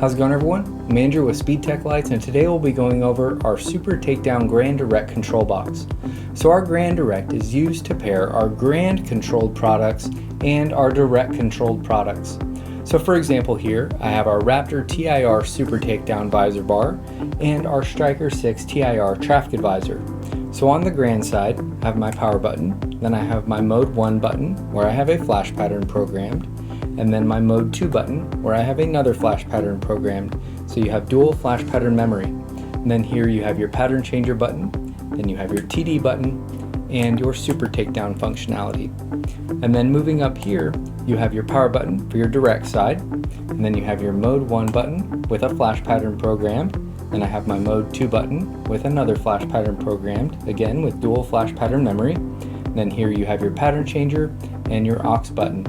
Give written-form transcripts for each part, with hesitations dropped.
How's it going, everyone? I'm Andrew with SpeedTech Lights, and today we'll be going over our Super Takedown GranDirect control box. So our GranDirect is used to pair our Grand controlled products and our direct controlled products. So for example here, I have our Raptor TIR Super Takedown visor bar and our Striker 6 TIR traffic advisor. So on the Grand side, I have my power button, then I have my Mode 1 button where I have a flash pattern programmed, and then my Mode 2 button where I have another flash pattern programmed. So you have dual flash pattern memory. And then here you have your pattern changer button, then you have your TD button, and your Super Takedown functionality. And then moving up here, you have your power button for your direct side, and then you have your Mode 1 button with a flash pattern programmed, and I have my Mode 2 button with another flash pattern programmed, again with dual flash pattern memory. And then here you have your pattern changer and your aux button.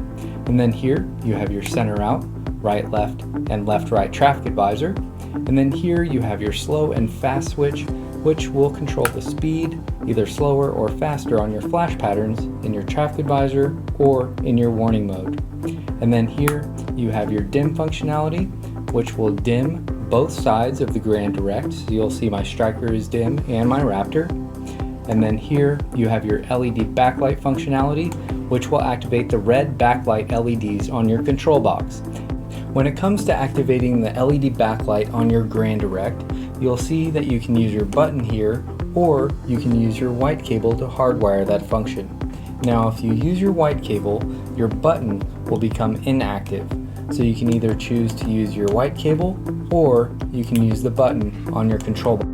And then here you have your center out, right left, and left right traffic advisor. And then here you have your slow and fast switch, which will control the speed, either slower or faster on your flash patterns in your traffic advisor or in your warning mode. And then here you have your dim functionality, which will dim both sides of the GranDirect. So you'll see my Striker is dim and my Raptor. And then here you have your LED backlight functionality, which will activate the red backlight LEDs on your control box. When it comes to activating the LED backlight on your GranDirect, you'll see that you can use your button here, or you can use your white cable to hardwire that function. Now if you use your white cable, your button will become inactive. So you can either choose to use your white cable, or you can use the button on your control box.